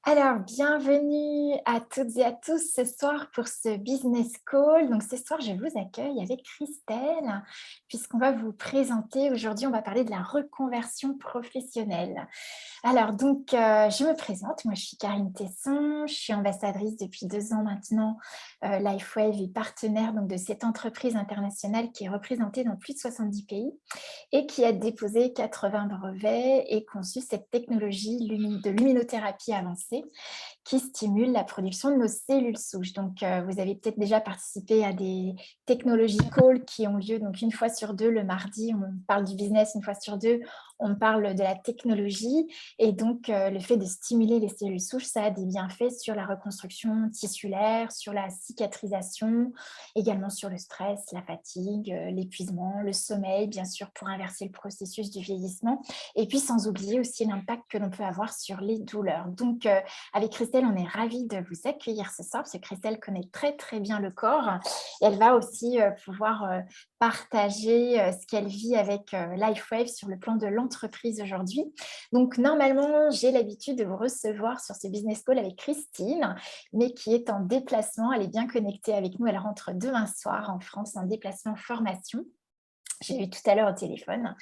Alors, bienvenue à toutes et à tous ce soir pour ce business call. Donc, ce soir, je vous accueille avec Christelle, puisqu'on va vous présenter. Aujourd'hui, on va parler de la reconversion professionnelle. Alors, donc, je me présente. Moi, je suis Karine Tesson. Je suis ambassadrice depuis 2 ans maintenant. LifeWave est partenaire donc, de cette entreprise internationale qui est représentée dans plus de 70 pays et qui a déposé 80 brevets et conçu cette technologie de luminothérapie avancée qui stimule la production de nos cellules souches. Donc, vous avez peut-être déjà participé à des technology calls qui ont lieu donc une fois sur deux le mardi. On parle du business une fois sur deux, on parle de la technologie. Et donc, le fait de stimuler les cellules souches, ça a des bienfaits sur la reconstruction tissulaire, sur la cicatrisation, également sur le stress, la fatigue, l'épuisement, le sommeil, bien sûr, pour inverser le processus du vieillissement. Et puis, sans oublier aussi l'impact que l'on peut avoir sur les douleurs. Donc, avec Christelle, on est ravis de vous accueillir ce soir parce que Christelle connaît très, très bien le corps. Et elle va aussi pouvoir partager ce qu'elle vit avec LifeWave sur le plan de l'entreprise aujourd'hui. Donc, normalement, j'ai l'habitude de vous recevoir sur ce business call avec Christine, mais qui est en déplacement. Elle est bien connectée avec nous. Elle rentre demain soir en France en déplacement formation. J'ai vu tout à l'heure au téléphone.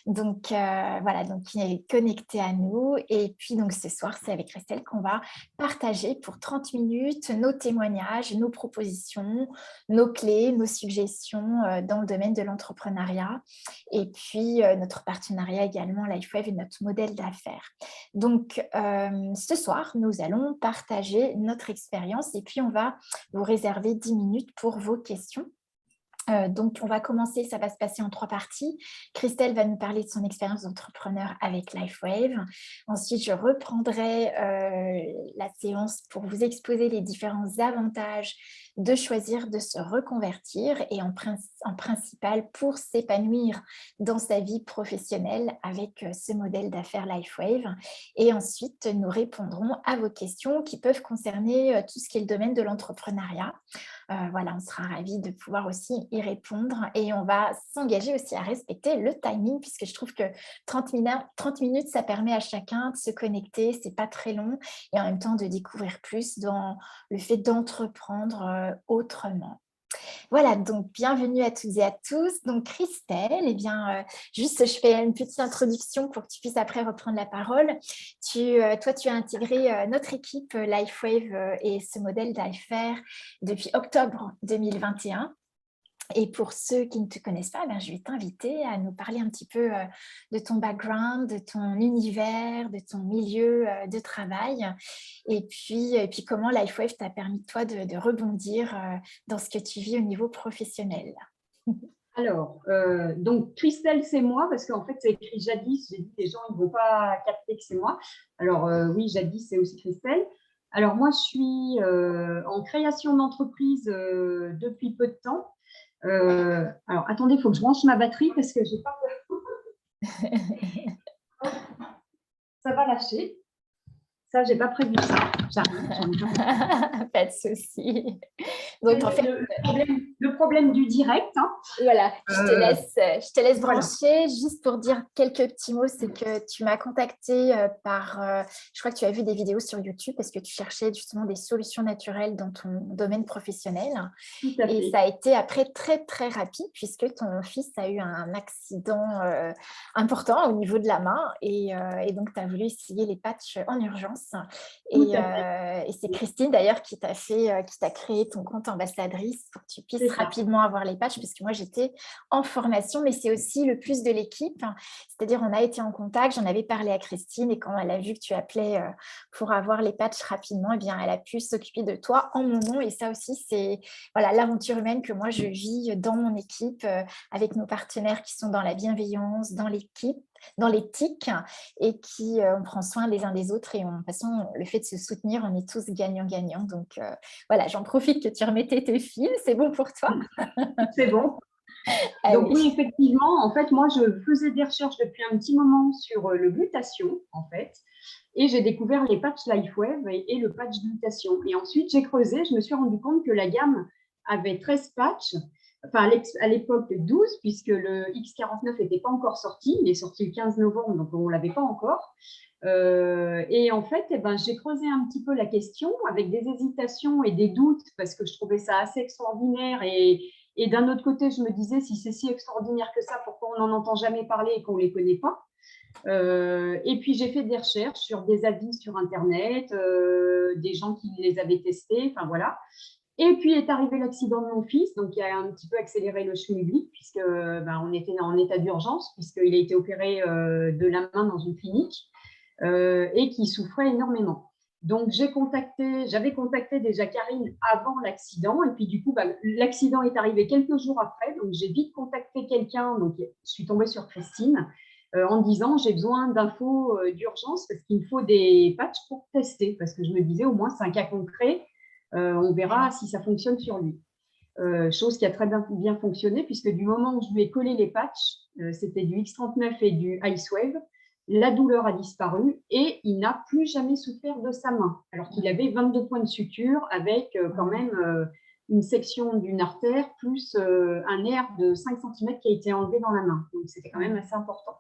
Donc, voilà, donc il est connecté à nous. Et puis, donc ce soir, c'est avec Christelle qu'on va partager pour 30 minutes nos témoignages, nos propositions, nos clés, nos suggestions dans le domaine de l'entrepreneuriat. Et puis, notre partenariat également, LifeWave et notre modèle d'affaires. Donc, ce soir, nous allons partager notre expérience et puis on va vous réserver 10 minutes pour vos questions. Donc, on va commencer, ça va se passer en 3 parties. Christelle va nous parler de son expérience d'entrepreneur avec LifeWave. Ensuite, je reprendrai la séance pour vous exposer les différents avantages de choisir de se reconvertir et en principal pour s'épanouir dans sa vie professionnelle avec ce modèle d'affaires LifeWave. Et ensuite, nous répondrons à vos questions qui peuvent concerner tout ce qui est le domaine de l'entrepreneuriat. Voilà, on sera ravis de pouvoir aussi y répondre et on va s'engager aussi à respecter le timing puisque je trouve que 30 minutes, ça permet à chacun de se connecter, c'est pas très long et en même temps de découvrir plus dans le fait d'entreprendre autrement. Voilà, donc bienvenue à toutes et à tous. Donc Christelle, eh bien, juste je fais une petite introduction pour que tu puisses après reprendre la parole. Toi, tu as intégré notre équipe LifeWave et ce modèle d'affaires depuis octobre 2021. Et pour ceux qui ne te connaissent pas, ben, je vais t'inviter à nous parler un petit peu de ton background, de ton univers, de ton milieu de travail et puis comment LifeWave t'a permis toi de rebondir dans ce que tu vis au niveau professionnel. Alors, donc Christelle, c'est moi, parce qu'en fait, c'est écrit Jadis. J'ai dit, les gens, ils ne vont pas capter que c'est moi. Alors, oui, Jadis, c'est aussi Christelle. Alors, moi, je suis en création d'entreprise depuis peu de temps. Alors, attendez, il faut que je branche ma batterie parce que j'ai pas ça va lâcher. Ça, j'ai pas prévu ça. J'arrive. Pas de souci. C'est Donc, en fait, le problème du direct. Hein. voilà, je te laisse Voilà. brancher. Juste pour dire quelques petits mots, c'est que tu m'as contacté je crois que tu as vu des vidéos sur YouTube parce que tu cherchais justement des solutions naturelles dans ton domaine professionnel. Tout à Et fait. ça a été après très, très rapide puisque ton fils a eu un accident important au niveau de la main et donc tu as voulu essayer les patchs en urgence. Tout Et, à fait. et c'est Christine d'ailleurs qui t'a créé ton compte ambassadrice pour que tu puisses C'est ça. rapidement avoir les patchs parce que moi j'étais en formation, mais c'est aussi le plus de l'équipe. C'est-à-dire on a été en contact, j'en avais parlé à Christine et quand elle a vu que tu appelais pour avoir les patchs rapidement, eh bien elle a pu s'occuper de toi en mon nom et ça aussi c'est voilà l'aventure humaine que moi je vis dans mon équipe avec nos partenaires qui sont dans la bienveillance, dans l'équipe, dans l'éthique et qui on prend soin les uns des autres et de toute façon le fait de se soutenir on est tous gagnants-gagnants donc voilà j'en profite que tu remettais tes fils, c'est bon pour toi? C'est bon. Donc Allez. oui, effectivement, en fait, moi, je faisais des recherches depuis un petit moment sur le glutathion, en fait, et j'ai découvert les patchs LifeWave et le patch glutathion. Et ensuite, j'ai creusé, je me suis rendu compte que la gamme avait 13 patchs enfin à l'époque 12, puisque le X49 n'était pas encore sorti. Il est sorti le 15 novembre, donc on ne l'avait pas encore. Et en fait, j'ai creusé un petit peu la question avec des hésitations et des doutes parce que je trouvais ça assez extraordinaire. Et d'un autre côté, je me disais, si c'est si extraordinaire que ça, pourquoi on n'en entend jamais parler et qu'on ne les connaît pas? Et puis, j'ai fait des recherches sur des avis sur Internet, des gens qui les avaient testés, enfin voilà. Et puis est arrivé l'accident de mon fils, donc il a un petit peu accéléré le schmilblick, puisque on était en état d'urgence, puisqu'il a été opéré de la main dans une clinique et qui souffrait énormément. Donc j'avais contacté déjà Karine avant l'accident, et puis du coup, l'accident est arrivé quelques jours après, donc j'ai vite contacté quelqu'un, donc je suis tombée sur Christine, en disant j'ai besoin d'infos d'urgence parce qu'il me faut des patchs pour tester, parce que je me disais au moins c'est un cas concret, on verra si ça fonctionne sur lui. Chose qui a très bien fonctionné, puisque du moment où je lui ai collé les patchs, c'était du X39 et du Icewave, la douleur a disparu et il n'a plus jamais souffert de sa main, alors qu'il avait 22 points de suture avec quand même une section d'une artère plus un nerf de 5 cm qui a été enlevé dans la main. Donc, c'était quand même assez important.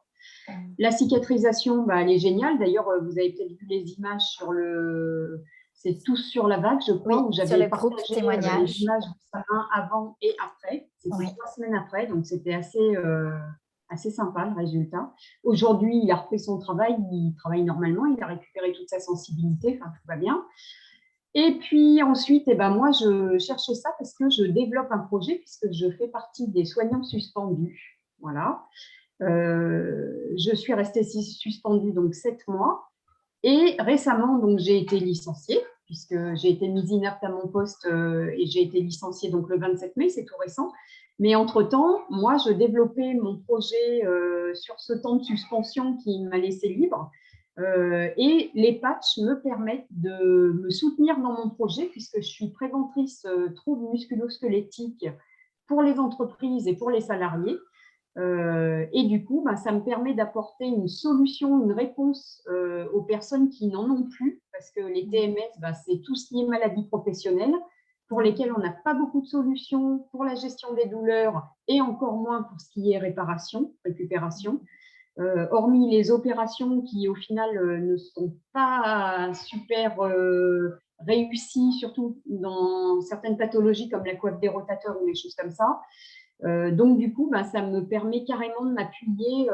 La cicatrisation, elle est géniale. D'ailleurs, vous avez peut-être vu les images sur le... C'est Tous sur la vague, je crois, Oui, où sur j'avais le groupe partagé les témoignage. images de sa main avant et après. C'était Oui. 3 semaines après, donc c'était assez sympa le résultat. Aujourd'hui, il a repris son travail, il travaille normalement, il a récupéré toute sa sensibilité, enfin tout va bien. Et puis ensuite, moi, je cherchais ça parce que je développe un projet, puisque je fais partie des soignants suspendus. Voilà. Je suis restée suspendue donc 7 mois. Et récemment, donc, j'ai été licenciée, puisque j'ai été mise inapte à mon poste et j'ai été licenciée donc, le 27 mai, c'est tout récent. Mais entre-temps, moi, je développais mon projet sur ce temps de suspension qui m'a laissé libre. Et les patchs me permettent de me soutenir dans mon projet, puisque je suis préventrice troubles musculo-squelettiques pour les entreprises et pour les salariés. Et du coup, ça me permet d'apporter une solution, une réponse aux personnes qui n'en ont plus, parce que les TMS, c'est tout ce qui est maladie professionnelle, pour lesquelles on n'a pas beaucoup de solutions pour la gestion des douleurs et encore moins pour ce qui est récupération. Hormis les opérations qui, au final, ne sont pas super réussies, surtout dans certaines pathologies comme la coiffe des rotateurs ou des choses comme ça. Donc, du coup, ça me permet carrément de m'appuyer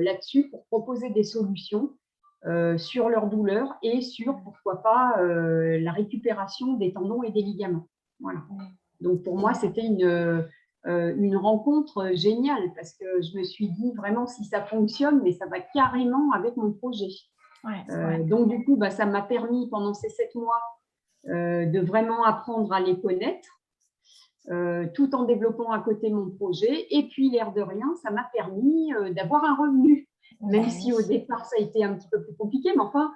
là-dessus pour proposer des solutions sur leur douleur et sur, pourquoi pas, la récupération des tendons et des ligaments. Voilà. Donc, pour moi, c'était une rencontre géniale parce que je me suis dit vraiment si ça fonctionne, mais ça va carrément avec mon projet. Donc, du coup, ça m'a permis pendant ces 7 mois de vraiment apprendre à les connaître. Tout en développant à côté mon projet. Et puis, l'air de rien, ça m'a permis d'avoir un revenu, même si au départ, ça a été un petit peu plus compliqué. Mais enfin,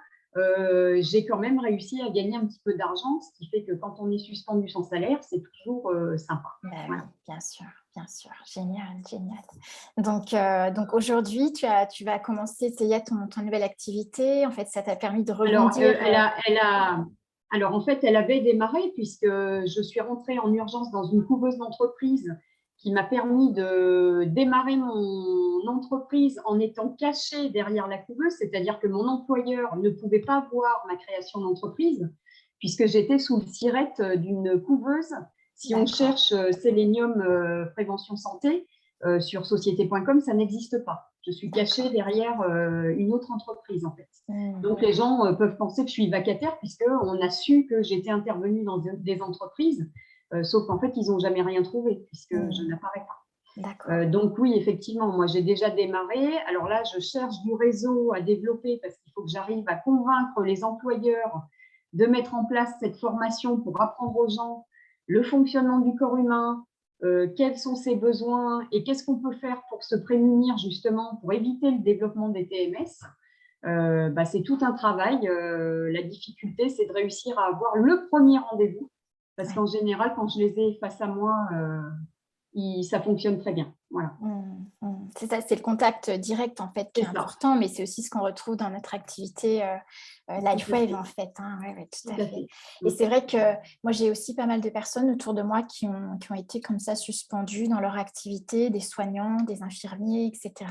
j'ai quand même réussi à gagner un petit peu d'argent, ce qui fait que quand on est suspendu sans salaire, c'est toujours sympa. Voilà. Oui, bien sûr. Génial, génial. Donc aujourd'hui, tu vas commencer, il y a ton nouvelle activité. En fait, ça t'a permis de rebondir. Alors, en fait, elle avait démarré puisque je suis rentrée en urgence dans une couveuse d'entreprise qui m'a permis de démarrer mon entreprise en étant cachée derrière la couveuse, c'est-à-dire que mon employeur ne pouvait pas voir ma création d'entreprise puisque j'étais sous le siret d'une couveuse. Si on cherche Sélénium Prévention Santé sur société.com, ça n'existe pas. Je suis cachée derrière une autre entreprise, en fait. Donc, les gens peuvent penser que je suis vacataire puisqu'on a su que j'étais intervenue dans des entreprises, sauf qu'en fait, ils n'ont jamais rien trouvé puisque je n'apparais pas. Donc, oui, effectivement, moi, j'ai déjà démarré. Alors là, je cherche du réseau à développer parce qu'il faut que j'arrive à convaincre les employeurs de mettre en place cette formation pour apprendre aux gens le fonctionnement du corps humain, quels sont ses besoins et qu'est-ce qu'on peut faire pour se prémunir justement pour éviter le développement des TMS. C'est tout un travail. La difficulté, c'est de réussir à avoir le premier rendez-vous parce qu'en général, quand je les ai face à moi, ça fonctionne très bien. Voilà. C'est ça, c'est le contact direct en fait qui C'est est ça, important, mais c'est aussi ce qu'on retrouve dans notre activité tout à LifeWave fait, en fait, hein. Ouais, ouais, tout tout à à fait. fait. Et Mm. c'est vrai que moi j'ai aussi pas mal de personnes autour de moi qui ont été comme ça suspendues dans leur activité, des soignants, des infirmiers, etc.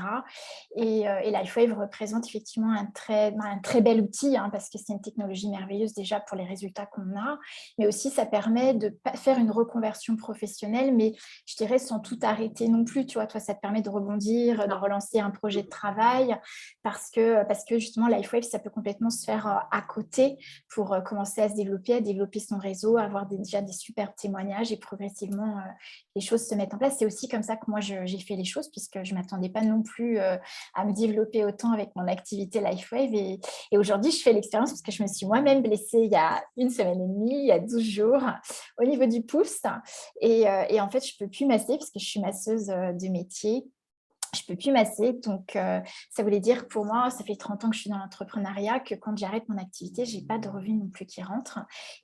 Et LifeWave représente effectivement un très bel outil, hein, parce que c'est une technologie merveilleuse déjà pour les résultats qu'on a, mais aussi ça permet de faire une reconversion professionnelle, mais je dirais sans tout arrêter non plus. Tu vois, toi, ça te permet de C'est rebondir, de ça. relancer un projet de travail parce que justement, LifeWave, ça peut complètement se faire à côté pour commencer à se développer, à développer son réseau, à avoir déjà des superbes témoignages et progressivement, les choses se mettent en place. C'est aussi comme ça que moi, j'ai fait les choses puisque je ne m'attendais pas non plus à me développer autant avec mon activité LifeWave. Et aujourd'hui, je fais l'expérience parce que je me suis moi-même blessée il y a une semaine et demie, il y a 12 jours, au niveau du pouce. Et en fait, je ne peux plus masser parce que je suis masseuse de métier. Je ne peux plus masser. Donc, ça voulait dire pour moi, ça fait 30 ans que je suis dans l'entrepreneuriat, que quand j'arrête mon activité, je n'ai pas de revenus non plus qui rentrent.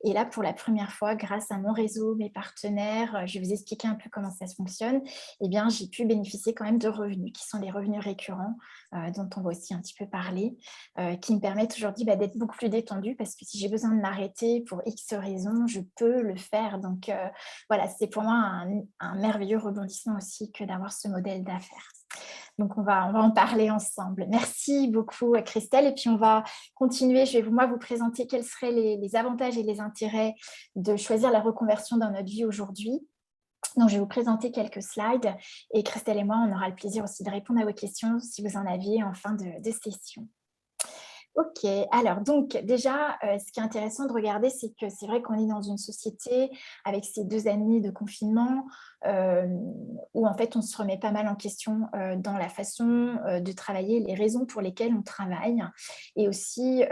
Et là, pour la première fois, grâce à mon réseau, mes partenaires, je vais vous expliquer un peu comment ça se fonctionne, eh bien, j'ai pu bénéficier quand même de revenus qui sont les revenus récurrents, dont on va aussi un petit peu parler, qui me permettent aujourd'hui d'être beaucoup plus détendue parce que si j'ai besoin de m'arrêter pour X raisons, je peux le faire. Donc, voilà, c'est pour moi un merveilleux rebondissement aussi que d'avoir ce modèle d'affaires. Donc, on va en parler ensemble. Merci beaucoup, Christelle. Et puis, on va continuer. Je vais moi vous présenter quels seraient les avantages et les intérêts de choisir la reconversion dans notre vie aujourd'hui. Donc, je vais vous présenter quelques slides et Christelle et moi, on aura le plaisir aussi de répondre à vos questions si vous en aviez en fin de session. Ok, alors donc déjà, ce qui est intéressant de regarder, c'est que c'est vrai qu'on est dans une société avec ces 2 années de confinement euh, où en fait on se remet pas mal en question dans la façon de travailler, les raisons pour lesquelles on travaille. Et aussi,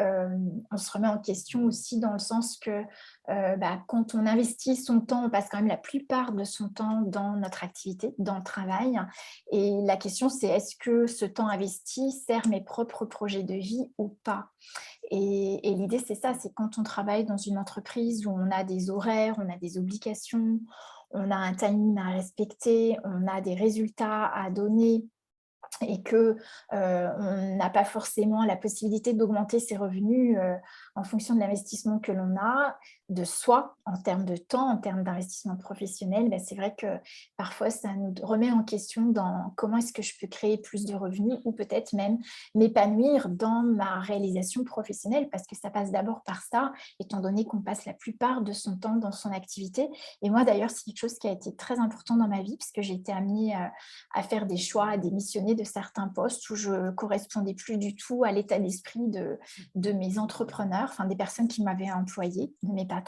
on se remet en question aussi dans le sens que quand on investit son temps, on passe quand même la plupart de son temps dans notre activité, dans le travail. Et la question, c'est est-ce que ce temps investi sert mes propres projets de vie ou pas? Et l'idée, c'est ça, c'est quand on travaille dans une entreprise où on a des horaires, on a des obligations, on a un timing à respecter, on a des résultats à donner et que on n'a pas forcément la possibilité d'augmenter ses revenus en fonction de l'investissement que l'on a, de soi, en termes de temps, en termes d'investissement professionnel, c'est vrai que parfois ça nous remet en question dans comment est-ce que je peux créer plus de revenus ou peut-être même m'épanouir dans ma réalisation professionnelle parce que ça passe d'abord par ça, étant donné qu'on passe la plupart de son temps dans son activité. Et moi d'ailleurs, c'est quelque chose qui a été très important dans ma vie puisque j'ai été amenée à faire des choix, à démissionner de certains postes où je ne correspondais plus du tout à l'état d'esprit de mes entrepreneurs, enfin des personnes qui m'avaient employée, de mes patrons.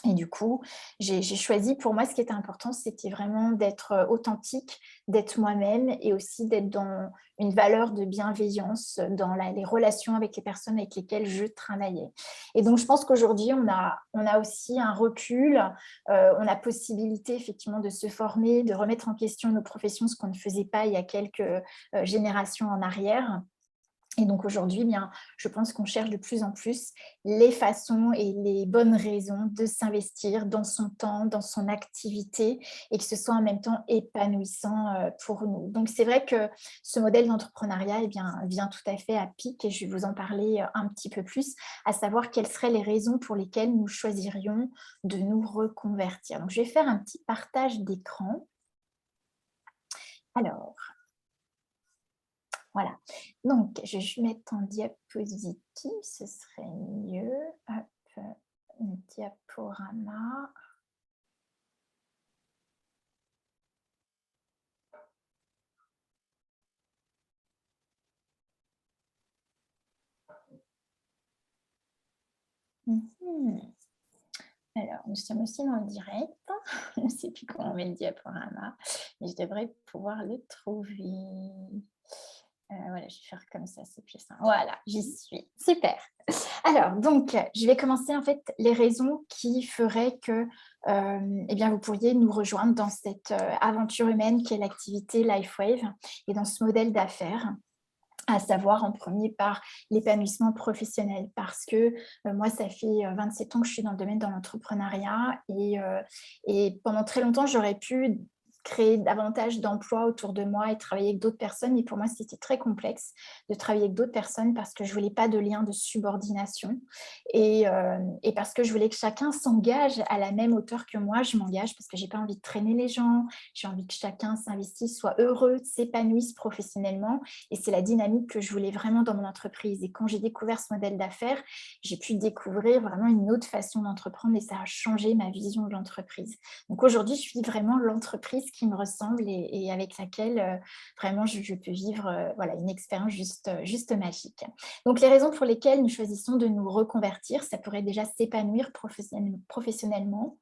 Et du coup, j'ai choisi, pour moi, ce qui était important, c'était vraiment d'être authentique, d'être moi-même et aussi d'être dans une valeur de bienveillance dans les relations avec les personnes avec lesquelles je travaillais. Et donc, je pense qu'aujourd'hui, on a aussi un recul, on a possibilité effectivement de se former, de remettre en question nos professions, ce qu'on ne faisait pas il y a quelques générations en arrière. Et donc aujourd'hui, bien, je pense qu'on cherche de plus en plus les façons et les bonnes raisons de s'investir dans son temps, dans son activité et que ce soit en même temps épanouissant pour nous. Donc c'est vrai que ce modèle d'entrepreneuriat vient tout à fait à pic et je vais vous en parler un petit peu plus, à savoir quelles seraient les raisons pour lesquelles nous choisirions de nous reconvertir. Donc je vais faire un petit partage d'écran. Alors, voilà. Donc, je vais juste mettre en diapositive, ce serait mieux. Hop, un diaporama. Alors, nous sommes aussi dans le direct. Je ne sais plus comment on met le diaporama, mais je devrais pouvoir le trouver. Voilà, je vais faire comme ça, c'est plus simple. Voilà, j'y suis. Super. Alors, donc, je vais commencer en fait les raisons qui feraient que vous pourriez nous rejoindre dans cette aventure humaine qui est l'activité LifeWave et dans ce modèle d'affaires. À savoir en premier par l'épanouissement professionnel parce que moi, ça fait 27 ans que je suis dans le domaine de l'entrepreneuriat et pendant très longtemps, j'aurais pu créer davantage d'emplois autour de moi et travailler avec d'autres personnes. Et pour moi, c'était très complexe de travailler avec d'autres personnes parce que je voulais pas de lien de subordination et parce que je voulais que chacun s'engage à la même hauteur que moi, je m'engage parce que j'ai pas envie de traîner les gens, j'ai envie que chacun s'investisse, soit heureux, s'épanouisse professionnellement et c'est la dynamique que je voulais vraiment dans mon entreprise. Et quand j'ai découvert ce modèle d'affaires, j'ai pu découvrir vraiment une autre façon d'entreprendre et ça a changé ma vision de l'entreprise. Donc aujourd'hui, je vis vraiment l'entreprise qui me ressemble et avec laquelle vraiment je peux vivre voilà, une expérience juste magique. Donc les raisons pour lesquelles nous choisissons de nous reconvertir, ça pourrait déjà s'épanouir professionnellement.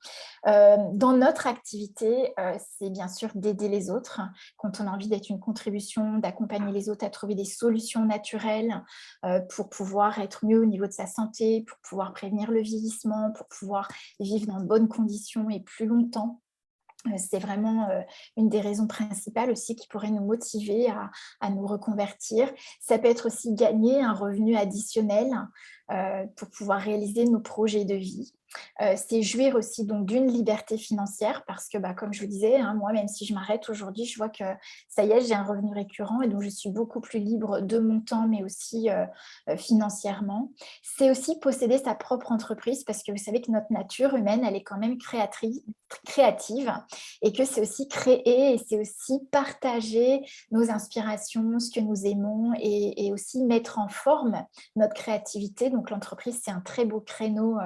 Dans notre activité, c'est bien sûr d'aider les autres. Quand on a envie d'être une contribution, d'accompagner les autres à trouver des solutions naturelles pour pouvoir être mieux au niveau de sa santé, pour pouvoir prévenir le vieillissement, pour pouvoir vivre dans de bonnes conditions et plus longtemps. C'est vraiment une des raisons principales aussi qui pourrait nous motiver à nous reconvertir. Ça peut être aussi gagner un revenu additionnel pour pouvoir réaliser nos projets de vie. C'est jouir aussi donc d'une liberté financière parce que, bah, comme je vous disais, hein, moi, même si je m'arrête aujourd'hui, je vois que ça y est, j'ai un revenu récurrent et donc je suis beaucoup plus libre de mon temps, mais aussi financièrement. C'est aussi posséder sa propre entreprise parce que vous savez que notre nature humaine, elle est quand même créative et que c'est aussi créer et c'est aussi partager nos inspirations, ce que nous aimons et aussi mettre en forme notre créativité. Donc l'entreprise, c'est un très beau créneau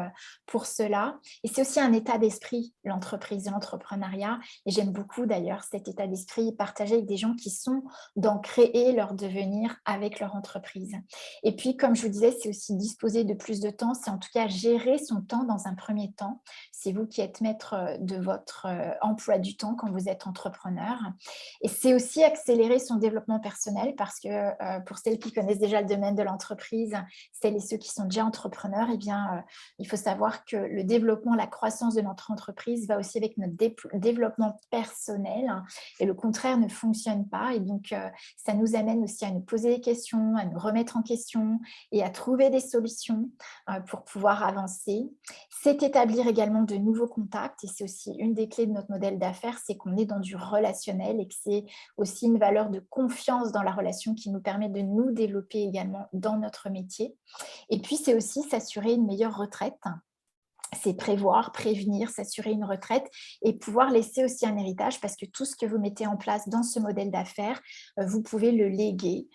pour cela. Et c'est aussi un état d'esprit, l'entreprise, l'entrepreneuriat. Et j'aime beaucoup d'ailleurs cet état d'esprit partagé avec des gens qui sont dans créer leur devenir avec leur entreprise. Et puis, comme je vous disais, c'est aussi disposer de plus de temps, c'est en tout cas gérer son temps dans un premier temps. C'est vous qui êtes maître de votre emploi du temps quand vous êtes entrepreneur. Et c'est aussi accélérer son développement personnel parce que pour celles qui connaissent déjà le domaine de l'entreprise, celles et ceux qui sont déjà entrepreneurs, eh bien, il faut savoir que le développement, la croissance de notre entreprise va aussi avec notre développement personnel et le contraire ne fonctionne pas. Et donc, ça nous amène aussi à nous poser des questions, à nous remettre en question et à trouver des solutions pour pouvoir avancer. C'est établir également de nouveaux contacts et c'est aussi une des clés de notre modèle d'affaires, c'est qu'on est dans du relationnel et que c'est aussi une valeur de confiance dans la relation qui nous permet de nous développer également dans notre métier. Et puis, c'est aussi s'assurer une meilleure retraite. C'est prévoir, prévenir, s'assurer une retraite et pouvoir laisser aussi un héritage parce que tout ce que vous mettez en place dans ce modèle d'affaires, vous pouvez le léguer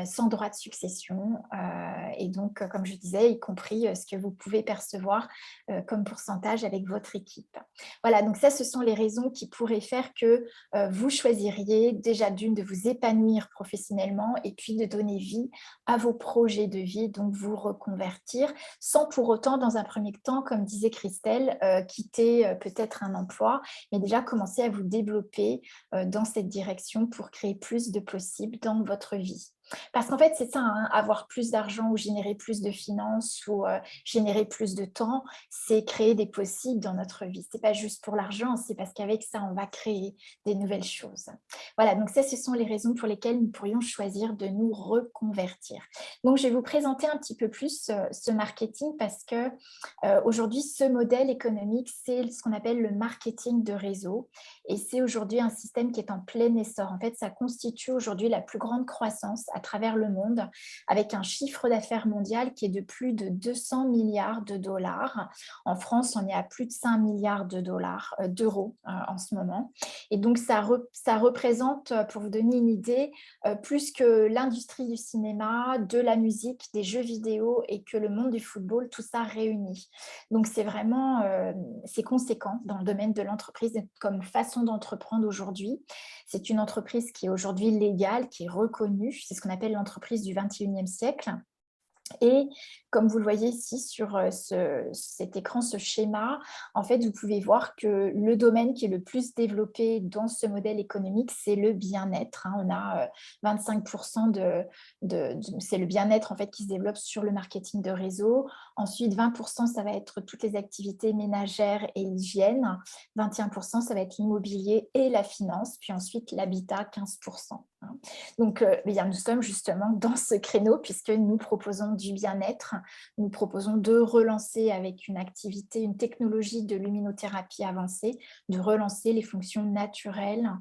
sans droit de succession. Et donc, comme je disais, y compris ce que vous pouvez percevoir comme pourcentage avec votre équipe. Voilà, donc ça, ce sont les raisons qui pourraient faire que vous choisiriez déjà d'une de vous épanouir professionnellement et puis de donner vie à vos projets de vie, donc vous reconvertir sans pour autant, dans un premier temps, comme disait Christelle, quitter peut-être un emploi, mais déjà commencer à vous développer dans cette direction pour créer plus de possibles dans votre vie. Parce qu'en fait, c'est ça, hein, avoir plus d'argent ou générer plus de finances ou générer plus de temps, c'est créer des possibles dans notre vie. Ce n'est pas juste pour l'argent, c'est parce qu'avec ça, on va créer des nouvelles choses. Voilà, donc ça, ce sont les raisons pour lesquelles nous pourrions choisir de nous reconvertir. Donc, je vais vous présenter un petit peu plus ce marketing parce que aujourd'hui, ce modèle économique, c'est ce qu'on appelle le marketing de réseau et c'est aujourd'hui un système qui est en plein essor. En fait, ça constitue aujourd'hui la plus grande croissance à travers le monde avec un chiffre d'affaires mondial qui est de plus de 200 milliards de dollars. En France, on est à plus de 5 milliards de dollars, d'euros en ce moment. Et donc, ça représente, pour vous donner une idée, plus que l'industrie du cinéma, de la musique, des jeux vidéo et que le monde du football, tout ça réuni. Donc, c'est vraiment c'est conséquent dans le domaine de l'entreprise comme façon d'entreprendre aujourd'hui. C'est une entreprise qui est aujourd'hui légale, qui est reconnue. C'est ce qu'on appelle l'entreprise du 21e siècle. Et comme vous le voyez ici sur cet écran, ce schéma, en fait, vous pouvez voir que le domaine qui est le plus développé dans ce modèle économique, c'est le bien-être. On a 25% c'est le bien-être en fait, qui se développe sur le marketing de réseau. Ensuite, 20%, ça va être toutes les activités ménagères et l'hygiène. 21%, ça va être l'immobilier et la finance. Puis ensuite, l'habitat, 15%. hein. Donc, eh bien, nous sommes justement dans ce créneau puisque nous proposons du bien-être. Nous proposons de relancer avec une activité, une technologie de luminothérapie avancée, de relancer les fonctions naturelles,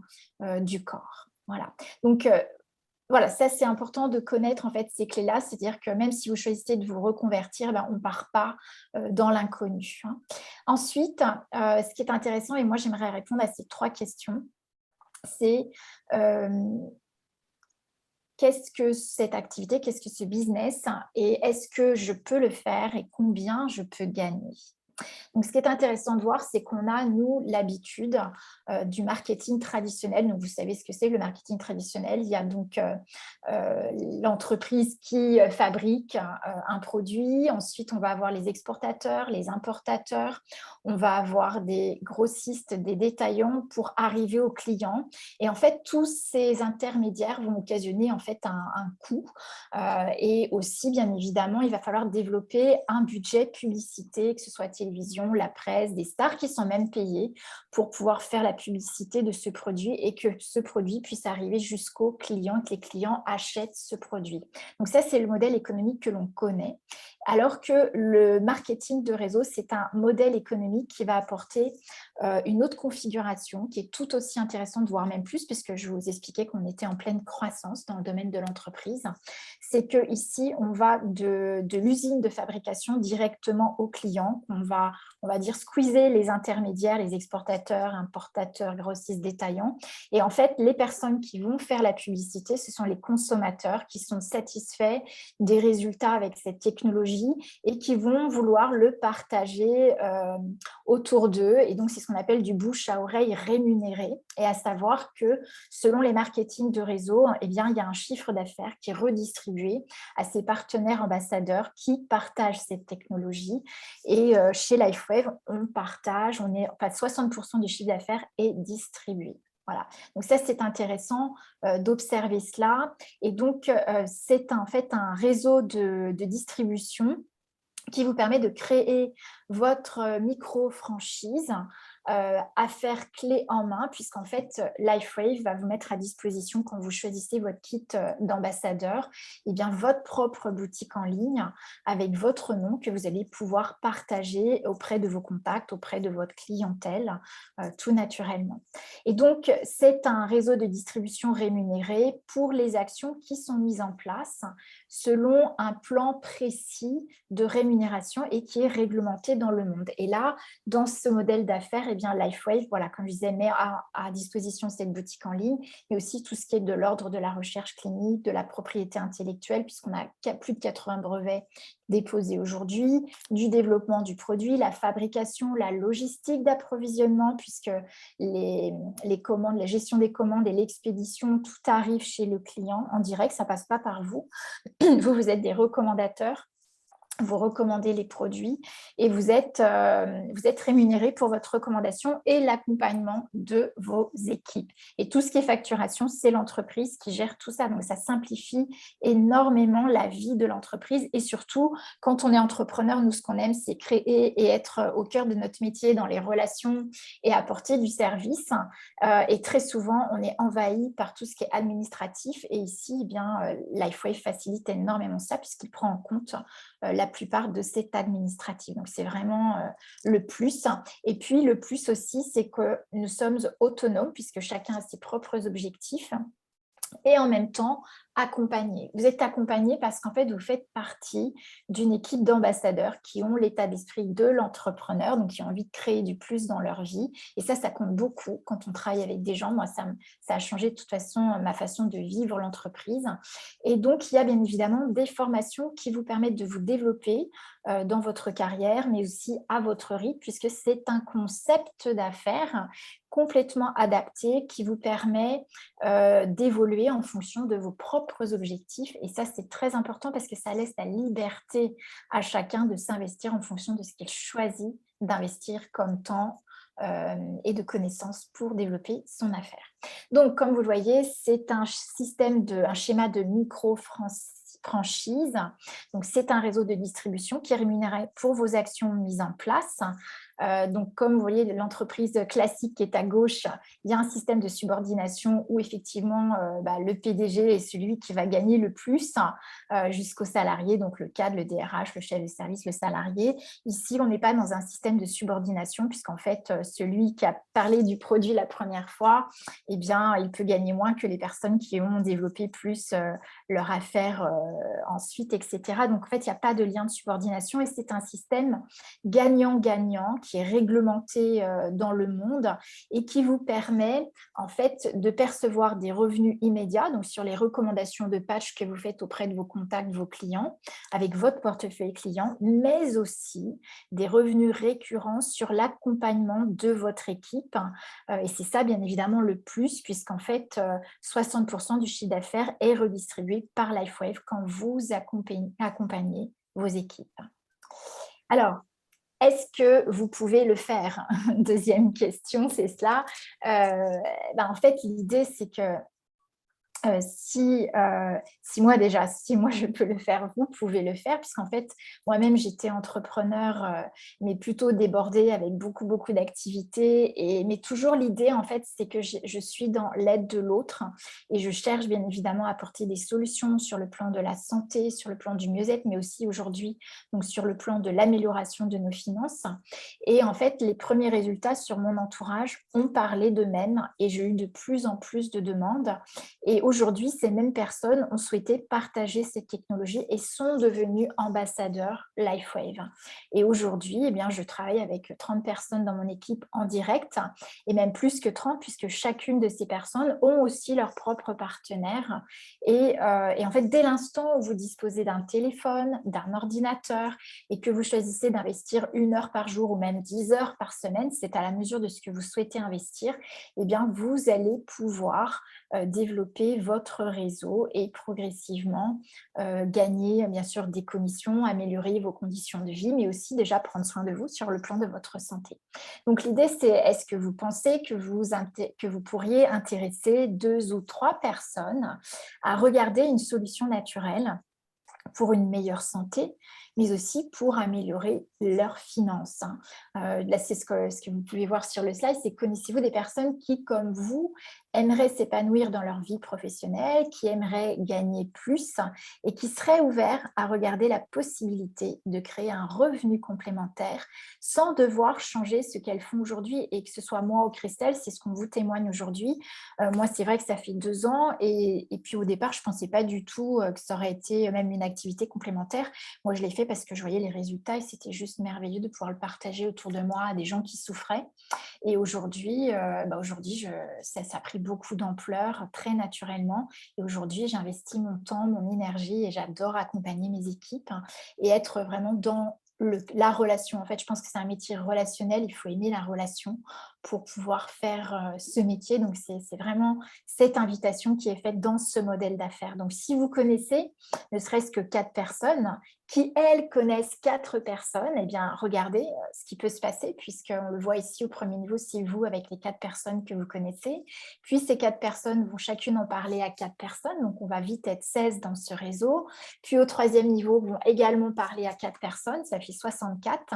du corps. Voilà. Donc, voilà, ça c'est important de connaître en fait ces clés-là, c'est-à-dire que même si vous choisissez de vous reconvertir, ben, on ne part pas, dans l'inconnu, hein. Ensuite, ce qui est intéressant et moi j'aimerais répondre à ces 3 questions, c'est, hem, qu'est-ce que cette activité? Qu'est-ce que ce business? Et est-ce que je peux le faire et combien je peux gagner? Donc, ce qui est intéressant de voir, c'est qu'on a, nous, l'habitude du marketing traditionnel. Donc, vous savez ce que c'est le marketing traditionnel. Il y a donc l'entreprise qui fabrique un produit. Ensuite, on va avoir les exportateurs, les importateurs. On va avoir des grossistes, des détaillants pour arriver aux clients. Et en fait, tous ces intermédiaires vont occasionner en fait un coût. Et aussi, bien évidemment, il va falloir développer un budget publicité, que ce soit télévision, la presse, des stars qui sont même payées pour pouvoir faire la publicité de ce produit et que ce produit puisse arriver jusqu'aux clients, que les clients achètent ce produit. Donc ça, c'est le modèle économique que l'on connaît. Alors que le marketing de réseau, c'est un modèle économique qui va apporter une autre configuration qui est tout aussi intéressante, voire même plus, puisque je vous expliquais qu'on était en pleine croissance dans le domaine de l'entreprise. C'est qu'ici, on va de l'usine de fabrication directement au client. On va dire, squeezer les intermédiaires, les exportateurs, importateurs, grossistes, détaillants. Et en fait, les personnes qui vont faire la publicité, ce sont les consommateurs qui sont satisfaits des résultats avec cette technologie et qui vont vouloir le partager autour d'eux. Et donc, c'est ce qu'on appelle du bouche à oreille rémunéré. Et à savoir que selon les marketing de réseau, eh bien, il y a un chiffre d'affaires qui est redistribué à ces partenaires ambassadeurs qui partagent cette technologie. Et chez LifeWave, on partage, enfin, 60% du chiffre d'affaires est distribué. Voilà. Donc ça, c'est intéressant d'observer cela. Et donc, c'est en fait un réseau de distribution qui vous permet de créer votre micro-franchise affaire clé en main, puisqu'en fait, LifeWave va vous mettre à disposition, quand vous choisissez votre kit d'ambassadeur, eh bien, votre propre boutique en ligne avec votre nom que vous allez pouvoir partager auprès de vos contacts, auprès de votre clientèle, tout naturellement. Et donc, c'est un réseau de distribution rémunéré pour les actions qui sont mises en place selon un plan précis de rémunération et qui est réglementé dans le monde. Et là, dans ce modèle d'affaires, eh bien, LifeWave, voilà, comme je disais, met à disposition cette boutique en ligne, mais aussi tout ce qui est de l'ordre de la recherche clinique, de la propriété intellectuelle, puisqu'on a plus de 80 brevets déposés aujourd'hui, du développement du produit, la fabrication, la logistique d'approvisionnement, puisque les commandes, la gestion des commandes et l'expédition, tout arrive chez le client en direct, ça ne passe pas par vous. Vous êtes des recommandateurs. Vous recommandez les produits et vous êtes rémunéré pour votre recommandation et l'accompagnement de vos équipes. Et tout ce qui est facturation, c'est l'entreprise qui gère tout ça. Donc, ça simplifie énormément la vie de l'entreprise. Et surtout, quand on est entrepreneur, nous, ce qu'on aime, c'est créer et être au cœur de notre métier dans les relations et apporter du service. Et très souvent, on est envahi par tout ce qui est administratif. Et ici, eh bien, LifeWave facilite énormément ça puisqu'il prend en compte la plupart de cet administratif. Donc, c'est vraiment le plus. Et puis, le plus aussi, c'est que nous sommes autonomes puisque chacun a ses propres objectifs et en même temps accompagné. Vous êtes accompagné parce qu'en fait, vous faites partie d'une équipe d'ambassadeurs qui ont l'état d'esprit de l'entrepreneur, donc qui ont envie de créer du plus dans leur vie. Et ça compte beaucoup quand on travaille avec des gens. Moi, ça a changé de toute façon ma façon de vivre l'entreprise. Et donc, il y a bien évidemment des formations qui vous permettent de vous développer dans votre carrière, mais aussi à votre rythme, puisque c'est un concept d'affaires complètement adapté qui vous permet d'évoluer en fonction de vos propres objectifs. Et ça, c'est très important parce que ça laisse la liberté à chacun de s'investir en fonction de ce qu'il choisit d'investir comme temps et de connaissances pour développer son affaire. Donc, comme vous le voyez, c'est un schéma de micro-franchise. Donc, c'est un réseau de distribution qui est rémunéré pour vos actions mises en place Donc, comme vous voyez, l'entreprise classique qui est à gauche, il y a un système de subordination où effectivement, le PDG est celui qui va gagner le plus jusqu'au salarié, donc le cadre, le DRH, le chef de service, le salarié. Ici, on n'est pas dans un système de subordination puisqu'en fait, celui qui a parlé du produit la première fois, eh bien, il peut gagner moins que les personnes qui ont développé plus leur affaire ensuite, etc. Donc, en fait, il n'y a pas de lien de subordination et c'est un système gagnant-gagnant qui est réglementé dans le monde et qui vous permet en fait de percevoir des revenus immédiats, donc sur les recommandations de patch que vous faites auprès de vos contacts, vos clients, avec votre portefeuille client, mais aussi des revenus récurrents sur l'accompagnement de votre équipe. Et c'est ça, bien évidemment, le plus, puisqu'en fait, 60% du chiffre d'affaires est redistribué par LifeWave quand vous accompagnez vos équipes. Alors, est-ce que vous pouvez le faire? Deuxième question, c'est cela. En fait, l'idée, c'est que si moi je peux le faire, vous pouvez le faire, puisqu'en fait, moi-même, j'étais entrepreneur, mais plutôt débordée avec beaucoup d'activités. Mais toujours l'idée, en fait, c'est que je suis dans l'aide de l'autre et je cherche bien évidemment à apporter des solutions sur le plan de la santé, sur le plan du mieux-être, mais aussi aujourd'hui, donc sur le plan de l'amélioration de nos finances. Et en fait, les premiers résultats sur mon entourage ont parlé d'eux-mêmes et j'ai eu de plus en plus de demandes. Et aujourd'hui, ces mêmes personnes ont souhaité partager cette technologie et sont devenues ambassadeurs LifeWave. Et aujourd'hui, eh bien, je travaille avec 30 personnes dans mon équipe en direct et même plus que 30 puisque chacune de ces personnes ont aussi leur propre partenaire. Et en fait, dès l'instant où vous disposez d'un téléphone, d'un ordinateur et que vous choisissez d'investir 1 heure par jour ou même 10 heures par semaine, c'est à la mesure de ce que vous souhaitez investir, eh bien, vous allez pouvoir développer votre réseau et progressivement gagner bien sûr des commissions, améliorer vos conditions de vie, mais aussi déjà prendre soin de vous sur le plan de votre santé. Donc l'idée c'est, est-ce que vous pensez que vous pourriez intéresser 2 ou 3 personnes à regarder une solution naturelle pour une meilleure santé, mais aussi pour améliorer leurs finances. Là, c'est ce que vous pouvez voir sur le slide, c'est connaissez-vous des personnes qui, comme vous, aimeraient s'épanouir dans leur vie professionnelle, qui aimeraient gagner plus et qui seraient ouverts à regarder la possibilité de créer un revenu complémentaire sans devoir changer ce qu'elles font aujourd'hui et que ce soit moi ou Christelle, c'est ce qu'on vous témoigne aujourd'hui. Moi, c'est vrai que ça fait 2 ans et puis au départ, je ne pensais pas du tout que ça aurait été même une activité complémentaire. Moi, je l'ai fait parce que je voyais les résultats et c'était juste merveilleux de pouvoir le partager autour de moi à des gens qui souffraient. Et aujourd'hui, ça a pris beaucoup d'ampleur très naturellement. Et aujourd'hui, j'investis mon temps, mon énergie et j'adore accompagner mes équipes et être vraiment dans la relation. En fait, je pense que c'est un métier relationnel. Il faut aimer la relation pour pouvoir faire ce métier. Donc, c'est vraiment cette invitation qui est faite dans ce modèle d'affaires. Donc, si vous connaissez ne serait-ce que 4 personnes qui, elles, connaissent 4 personnes, eh bien, regardez ce qui peut se passer, puisqu'on le voit ici au premier niveau, c'est vous avec les 4 personnes que vous connaissez. Puis, ces 4 personnes vont chacune en parler à 4 personnes, donc on va vite être 16 dans ce réseau. Puis, au troisième niveau, vont également parler à 4 personnes, ça fait 64.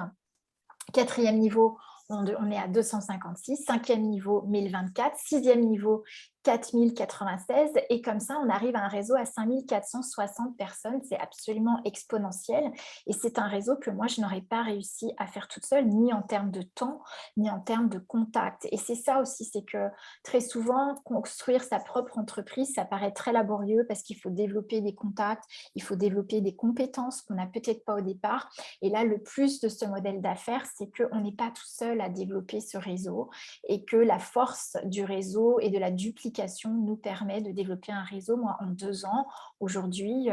Quatrième niveau, on est à 256. Cinquième niveau, 1024. Sixième niveau, 4096 et comme ça, on arrive à un réseau à 5460 personnes. C'est absolument exponentiel et c'est un réseau que moi, je n'aurais pas réussi à faire toute seule, ni en termes de temps, ni en termes de contact. Et c'est ça aussi, c'est que très souvent, construire sa propre entreprise, ça paraît très laborieux parce qu'il faut développer des contacts, il faut développer des compétences qu'on n'a peut-être pas au départ. Et là, le plus de ce modèle d'affaires, c'est qu'on n'est pas tout seul à développer ce réseau et que la force du réseau et de la duplication nous permet de développer un réseau. Moi, en 2 ans, aujourd'hui,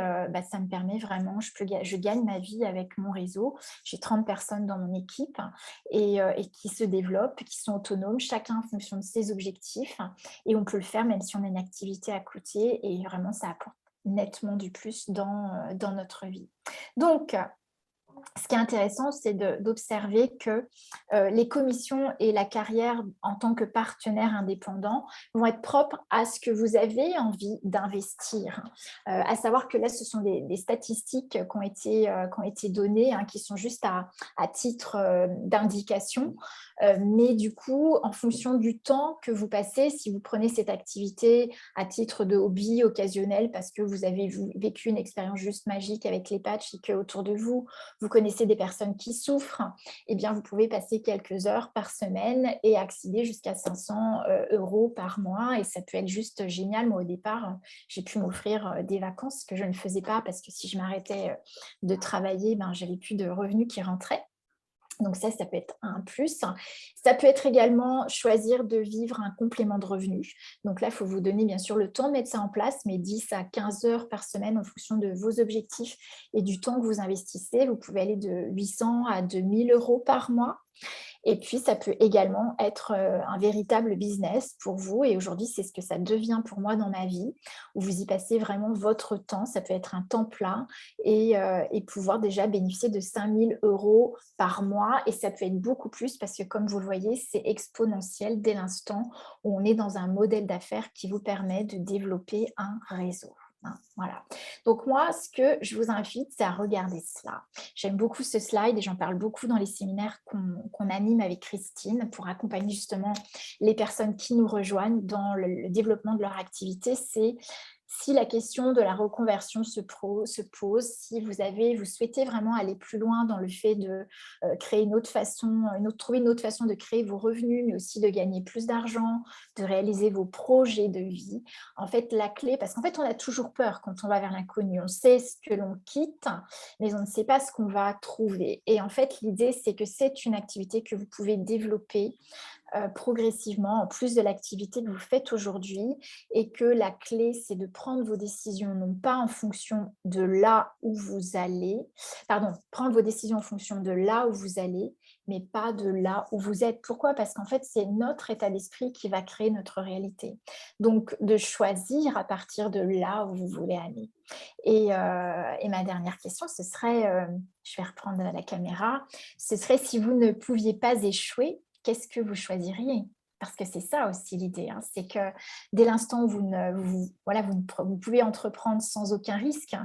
ça me permet vraiment, je gagne ma vie avec mon réseau. J'ai 30 personnes dans mon équipe et qui se développent, qui sont autonomes, chacun en fonction de ses objectifs. Et on peut le faire même si on a une activité à côté. Et vraiment, ça apporte nettement du plus dans notre vie. Donc, Ce qui est intéressant, c'est d'observer que les commissions et la carrière en tant que partenaire indépendant vont être propres à ce que vous avez envie d'investir. À savoir que là, ce sont des statistiques qui ont été données, hein, qui sont juste à titre d'indication. Mais du coup, en fonction du temps que vous passez, si vous prenez cette activité à titre de hobby occasionnel parce que vous avez vécu une expérience juste magique avec les patchs et qu'autour de vous, vous connaissez des personnes qui souffrent, eh bien, vous pouvez passer quelques heures par semaine et accéder jusqu'à 500 € par mois. Et ça peut être juste génial. Moi, au départ, j'ai pu m'offrir des vacances que je ne faisais pas parce que si je m'arrêtais de travailler, ben, j'avais plus de revenus qui rentraient. Donc ça peut être un plus. Ça peut être également choisir de vivre un complément de revenus. Donc là, il faut vous donner bien sûr le temps de mettre ça en place, mais 10 à 15 heures par semaine en fonction de vos objectifs et du temps que vous investissez. Vous pouvez aller de 800 à 2 000 € par mois. Et puis, ça peut également être un véritable business pour vous. Et aujourd'hui, c'est ce que ça devient pour moi dans ma vie, où vous y passez vraiment votre temps. Ça peut être un temps plein et pouvoir déjà bénéficier de 5 000 € par mois. Et ça peut être beaucoup plus parce que, comme vous le voyez, c'est exponentiel dès l'instant où on est dans un modèle d'affaires qui vous permet de développer un réseau. Hein, voilà. Donc moi, ce que je vous invite, c'est à regarder cela. J'aime beaucoup ce slide et j'en parle beaucoup dans les séminaires qu'on anime avec Christine pour accompagner justement les personnes qui nous rejoignent dans le développement de leur activité. C'est si la question de la reconversion se pose, si vous souhaitez vraiment aller plus loin dans le fait de créer une autre façon, trouver une autre façon de créer vos revenus, mais aussi de gagner plus d'argent, de réaliser vos projets de vie. En fait, la clé, parce qu'en fait, on a toujours peur quand on va vers l'inconnu. On sait ce que l'on quitte, mais on ne sait pas ce qu'on va trouver. Et en fait, l'idée, c'est que c'est une activité que vous pouvez développer progressivement, en plus de l'activité que vous faites aujourd'hui, et que la clé, c'est de prendre vos décisions, non pas en fonction de là où vous allez, pardon, prendre vos décisions en fonction de là où vous allez, mais pas de là où vous êtes. Pourquoi? Parce qu'en fait, c'est notre état d'esprit qui va créer notre réalité. Donc, de choisir à partir de là où vous voulez aller. Et ma dernière question, ce serait, je vais reprendre la caméra, ce serait si vous ne pouviez pas échouer, qu'est-ce que vous choisiriez? Parce que c'est ça aussi l'idée, hein, c'est que dès l'instant où vous pouvez entreprendre sans aucun risque,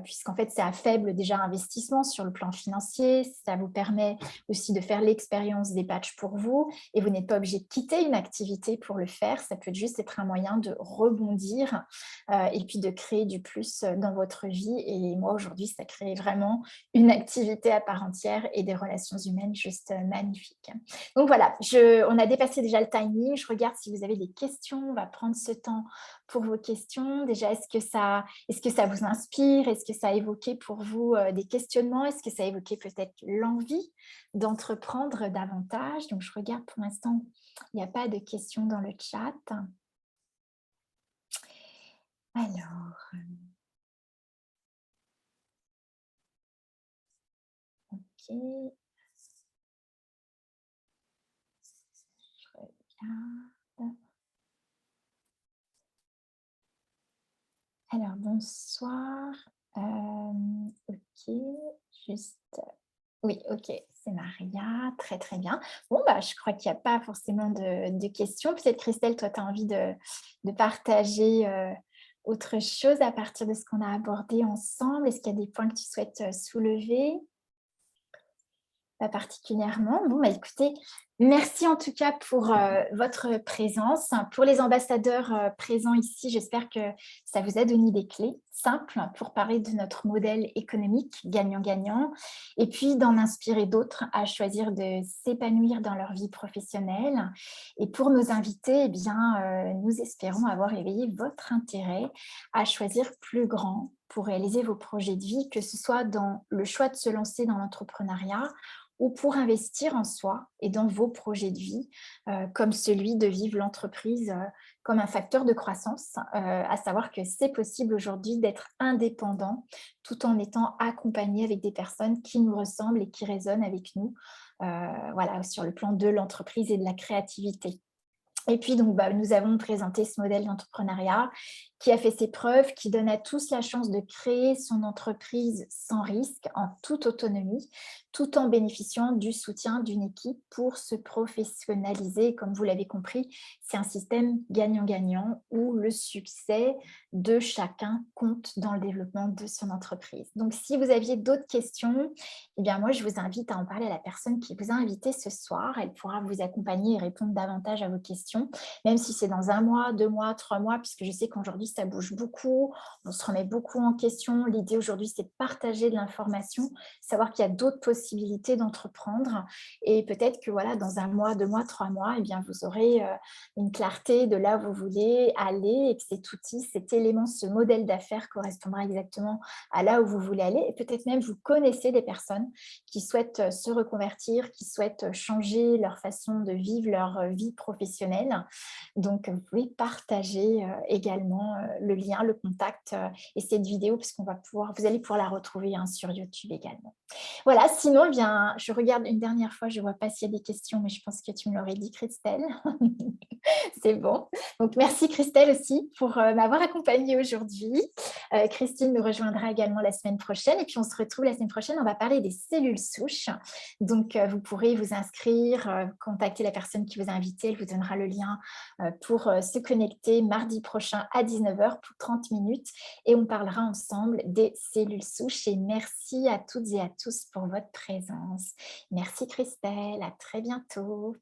puisqu'en fait c'est à faible déjà investissement sur le plan financier, ça vous permet aussi de faire l'expérience des patchs pour vous et vous n'êtes pas obligé de quitter une activité pour le faire, ça peut juste être un moyen de rebondir et puis de créer du plus dans votre vie. Et moi aujourd'hui, ça crée vraiment une activité à part entière et des relations humaines juste magnifiques. Donc voilà, on a dépassé déjà le timing. Je regarde si vous avez des questions. On va prendre ce temps pour vos questions. Déjà, est-ce que ça vous inspire? Est-ce que ça a évoqué pour vous des questionnements? Est-ce que ça a évoqué peut-être l'envie d'entreprendre davantage? Donc, je regarde pour l'instant, il n'y a pas de questions dans le chat. Alors, ok, je regarde. Alors, bonsoir. Ok, juste. Oui, ok, c'est Maria. Très, très bien. Bon, bah, je crois qu'il n'y a pas forcément de questions. Peut-être, Christelle, toi, tu as envie de partager autre chose à partir de ce qu'on a abordé ensemble. Est-ce qu'il y a des points que tu souhaites soulever? Pas particulièrement. Bon, bah, écoutez, merci en tout cas pour votre présence. Pour les ambassadeurs présents ici, j'espère que ça vous a donné des clés simples pour parler de notre modèle économique gagnant-gagnant et puis d'en inspirer d'autres à choisir de s'épanouir dans leur vie professionnelle. Et pour nos invités, eh bien, nous espérons avoir éveillé votre intérêt à choisir plus grand pour réaliser vos projets de vie, que ce soit dans le choix de se lancer dans l'entrepreneuriat ou pour investir en soi et dans vos projets de vie, comme celui de vivre l'entreprise comme un facteur de croissance, à savoir que c'est possible aujourd'hui d'être indépendant tout en étant accompagné avec des personnes qui nous ressemblent et qui résonnent avec nous, voilà, sur le plan de l'entreprise et de la créativité. Et puis, donc, nous avons présenté ce modèle d'entrepreneuriat qui a fait ses preuves, qui donne à tous la chance de créer son entreprise sans risque, en toute autonomie, tout en bénéficiant du soutien d'une équipe pour se professionnaliser. Comme vous l'avez compris, c'est un système gagnant-gagnant où le succès de chacun compte dans le développement de son entreprise. Donc, si vous aviez d'autres questions, eh bien, moi, je vous invite à en parler à la personne qui vous a invité ce soir. Elle pourra vous accompagner et répondre davantage à vos questions, même si c'est dans 1 mois, 2 mois, 3 mois, puisque je sais qu'aujourd'hui, ça bouge beaucoup, on se remet beaucoup en question. L'idée aujourd'hui, c'est de partager de l'information, savoir qu'il y a d'autres possibilités d'entreprendre et peut-être que voilà, dans 1 mois, 2 mois, 3 mois, eh bien, vous aurez une clarté de là où vous voulez aller et que cet outil, cet élément, ce modèle d'affaires correspondra exactement à là où vous voulez aller. Et peut-être même vous connaissez des personnes qui souhaitent se reconvertir, qui souhaitent changer leur façon de vivre leur vie professionnelle. Donc, vous pouvez partager également le lien, le contact et cette vidéo, puisqu'on va pouvoir, vous allez pouvoir la retrouver hein, sur YouTube également. Voilà, sinon, eh bien, je regarde une dernière fois, je ne vois pas s'il y a des questions, mais je pense que tu me l'aurais dit, Christelle. C'est bon. Donc, merci Christelle aussi pour m'avoir accompagnée aujourd'hui. Christine nous rejoindra également la semaine prochaine. Et puis, on se retrouve la semaine prochaine. On va parler des cellules souches. Donc, vous pourrez vous inscrire, contacter la personne qui vous a invité. Elle vous donnera le lien pour se connecter mardi prochain à 19h pour 30 minutes. Et on parlera ensemble des cellules souches. Et merci à toutes et à tous pour votre présence. Merci Christelle. À très bientôt.